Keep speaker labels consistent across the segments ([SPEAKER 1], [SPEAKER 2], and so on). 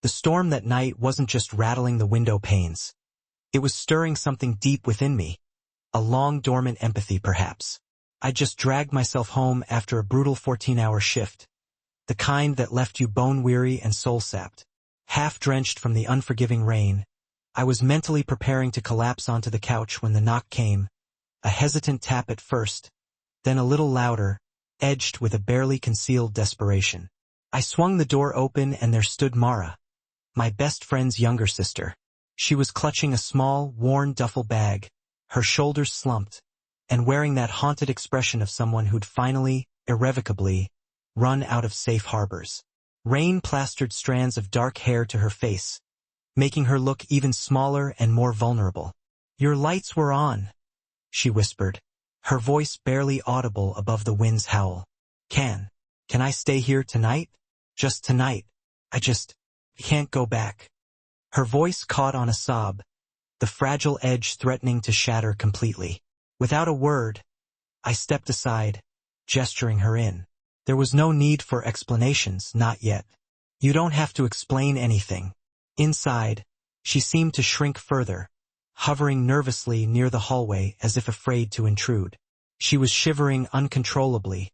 [SPEAKER 1] The storm that night wasn't just rattling the window panes. It was stirring something deep within me. A long dormant empathy, perhaps. I just dragged myself home after a brutal 14-hour shift. The kind that left you bone-weary and soul-sapped. Half-drenched from the unforgiving rain, I was mentally preparing to collapse onto the couch when the knock came. A hesitant tap at first, then a little louder, edged with a barely concealed desperation. I swung the door open and there stood Mara, my best friend's younger sister. She was clutching a small, worn duffel bag, her shoulders slumped, and wearing that haunted expression of someone who'd finally, irrevocably, run out of safe harbors. Rain plastered strands of dark hair to her face, making her look even smaller and more vulnerable. "Your lights were on," she whispered, her voice barely audible above the wind's howl. Can I stay here tonight? Just tonight. I can't go back." Her voice caught on a sob, the fragile edge threatening to shatter completely. Without a word, I stepped aside, gesturing her in. There was no need for explanations, not yet. "You don't have to explain anything." Inside, she seemed to shrink further, hovering nervously near the hallway as if afraid to intrude. She was shivering uncontrollably,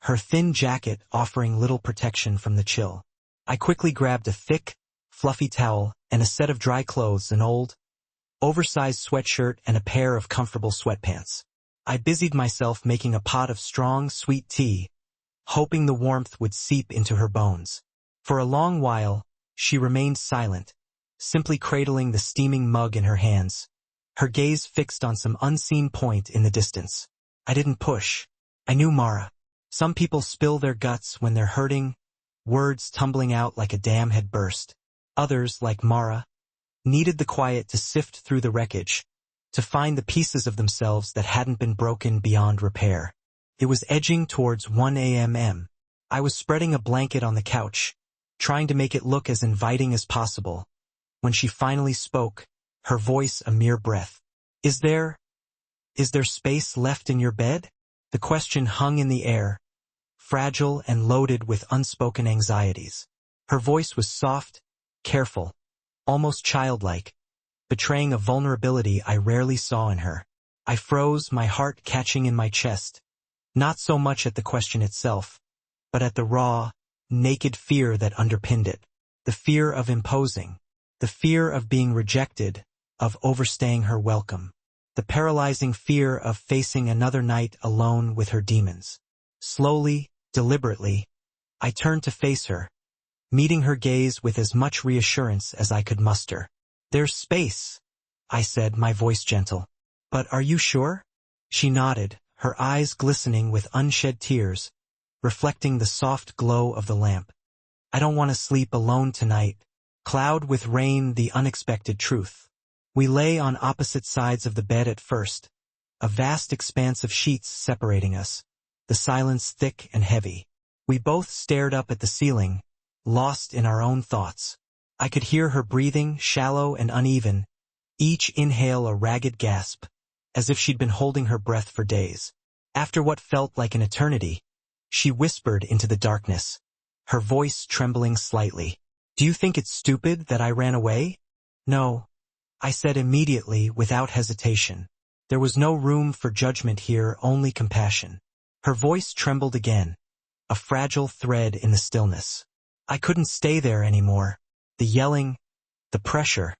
[SPEAKER 1] her thin jacket offering little protection from the chill. I quickly grabbed a thick, fluffy towel and a set of dry clothes, an old, oversized sweatshirt and a pair of comfortable sweatpants. I busied myself making a pot of strong, sweet tea, hoping the warmth would seep into her bones. For a long while, she remained silent, simply cradling the steaming mug in her hands, her gaze fixed on some unseen point in the distance. I didn't push. I knew Mara. Some people spill their guts when they're hurting, words tumbling out like a dam had burst. Others, like Mara, needed the quiet to sift through the wreckage, to find the pieces of themselves that hadn't been broken beyond repair. It was edging towards 1 a.m. I was spreading a blanket on the couch, trying to make it look as inviting as possible, when she finally spoke, her voice a mere breath. Is there space left in your bed?" The question hung in the air, fragile and loaded with unspoken anxieties. Her voice was soft, careful, almost childlike, betraying a vulnerability I rarely saw in her. I froze, my heart catching in my chest, not so much at the question itself, but at the raw, naked fear that underpinned it. The fear of imposing, the fear of being rejected, of overstaying her welcome, the paralyzing fear of facing another night alone with her demons. Slowly, deliberately, I turned to face her, meeting her gaze with as much reassurance as I could muster. "There's space," I said, my voice gentle. "But are you sure?" She nodded, her eyes glistening with unshed tears, reflecting the soft glow of the lamp. "I don't want to sleep alone tonight." Cloud with rain, the unexpected truth. We lay on opposite sides of the bed at first, a vast expanse of sheets separating us, the silence thick and heavy. We both stared up at the ceiling, lost in our own thoughts. I could hear her breathing, shallow and uneven, each inhale a ragged gasp, as if she'd been holding her breath for days. After what felt like an eternity, she whispered into the darkness, her voice trembling slightly. "Do you think it's stupid that I ran away?" "No," I said immediately without hesitation. There was no room for judgment here, only compassion. Her voice trembled again, a fragile thread in the stillness. I couldn't stay there anymore. The yelling, the pressure,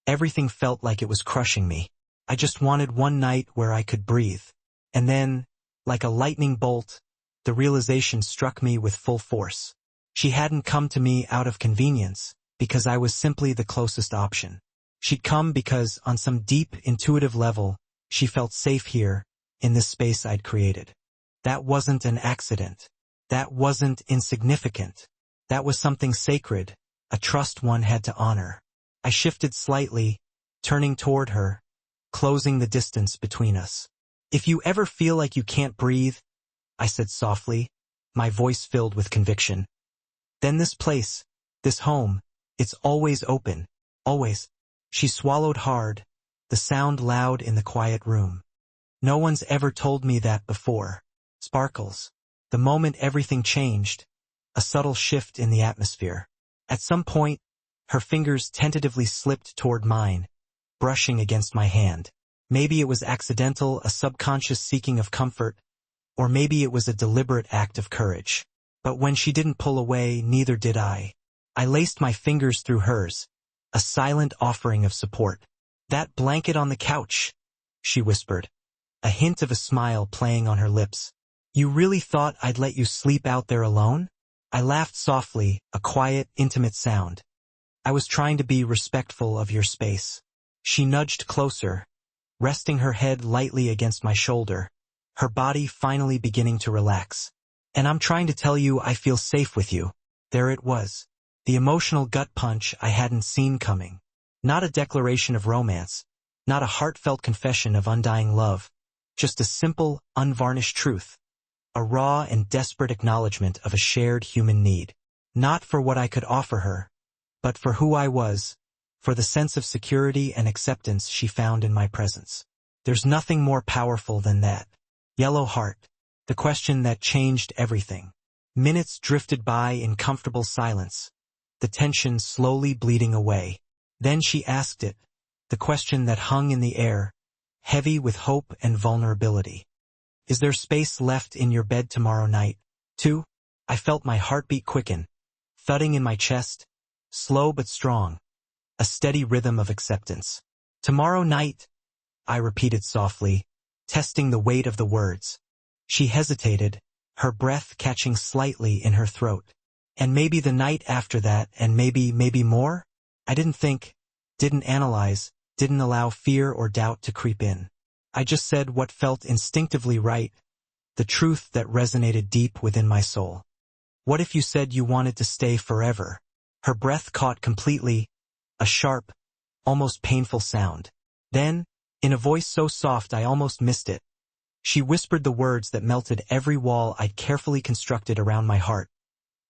[SPEAKER 1] everything felt like it was crushing me. I just wanted one night where I could breathe. And then, like a lightning bolt, the realization struck me with full force. She hadn't come to me out of convenience, because I was simply the closest option. She'd come because, on some deep, intuitive level, she felt safe here, in this space I'd created. That wasn't an accident. That wasn't insignificant. That was something sacred, a trust one had to honor. I shifted slightly, turning toward her, closing the distance between us. "If you ever feel like you can't breathe," I said softly, my voice filled with conviction, "then this place, this home, it's always open, always." She swallowed hard, the sound loud in the quiet room. "No one's ever told me that before." Sparkles. The moment everything changed, a subtle shift in the atmosphere. At some point, Her fingers tentatively slipped toward mine, brushing against my hand. Maybe it was accidental, a subconscious seeking of comfort, or maybe it was a deliberate act of courage. But when she didn't pull away, neither did I. I laced my fingers through hers, a silent offering of support. "That blanket on the couch," she whispered, a hint of a smile playing on her lips. "You really thought I'd let you sleep out there alone?" I laughed softly, a quiet, intimate sound. "I was trying to be respectful of your space." She nudged closer, resting her head lightly against my shoulder, her body finally beginning to relax. "And I'm trying to tell you I feel safe with you." There it was, the emotional gut punch I hadn't seen coming. Not a declaration of romance, not a heartfelt confession of undying love, just a simple, unvarnished truth. A raw and desperate acknowledgement of a shared human need. Not for what I could offer her, but for who I was, for the sense of security and acceptance she found in my presence. There's nothing more powerful than that. Yellow heart, the question that changed everything. Minutes drifted by in comfortable silence, the tension slowly bleeding away. Then she asked it, the question that hung in the air, heavy with hope and vulnerability. "Is there space left in your bed tomorrow night, too?" I felt my heartbeat quicken, thudding in my chest, slow but strong, a steady rhythm of acceptance. "Tomorrow night," I repeated softly, testing the weight of the words. She hesitated, her breath catching slightly in her throat. "And maybe the night after that, and maybe more?" I didn't think, didn't analyze, didn't allow fear or doubt to creep in. I just said what felt instinctively right, the truth that resonated deep within my soul. "What if you said you wanted to stay forever?" Her breath caught completely, a sharp, almost painful sound. Then, in a voice so soft I almost missed it, she whispered the words that melted every wall I'd carefully constructed around my heart,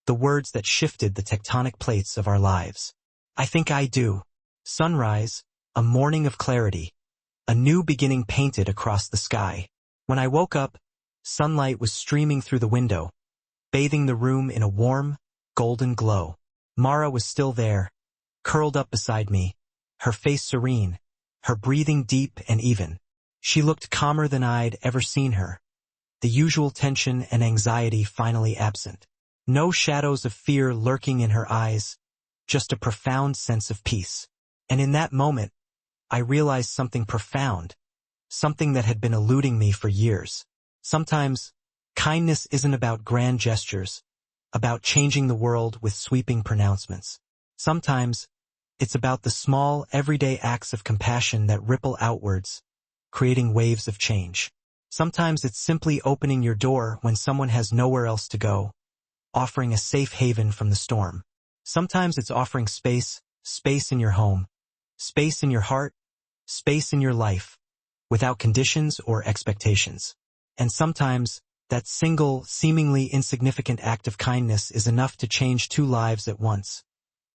[SPEAKER 1] the words that shifted the tectonic plates of our lives. "I think I do." Sunrise, a morning of clarity, a new beginning painted across the sky. When I woke up, sunlight was streaming through the window, bathing the room in a warm, golden glow. Mara was still there, curled up beside me, her face serene, her breathing deep and even. She looked calmer than I'd ever seen her, the usual tension and anxiety finally absent. No shadows of fear lurking in her eyes, just a profound sense of peace. And in that moment, I realized something profound, something that had been eluding me for years. Sometimes, kindness isn't about grand gestures, about changing the world with sweeping pronouncements. Sometimes, it's about the small, everyday acts of compassion that ripple outwards, creating waves of change. Sometimes it's simply opening your door when someone has nowhere else to go, offering a safe haven from the storm. Sometimes it's offering space in your home, space in your heart, space in your life, without conditions or expectations. And sometimes, that single, seemingly insignificant act of kindness is enough to change two lives at once,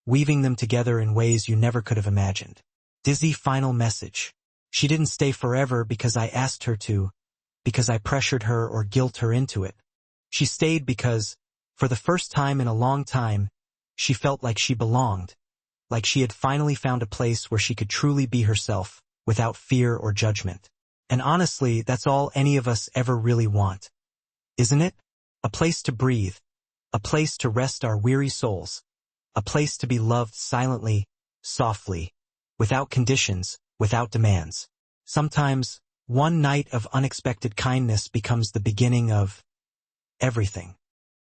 [SPEAKER 1] weaving them together in ways you never could have imagined. Dizzy final message. She didn't stay forever because I asked her to, because I pressured her or guilt her into it. She stayed because, for the first time in a long time, she felt like she belonged, like she had finally found a place where she could truly be herself, without fear or judgment. And honestly, that's all any of us ever really want. Isn't it? A place to breathe, a place to rest our weary souls, a place to be loved silently, softly, without conditions, without demands. Sometimes, one night of unexpected kindness becomes the beginning of everything.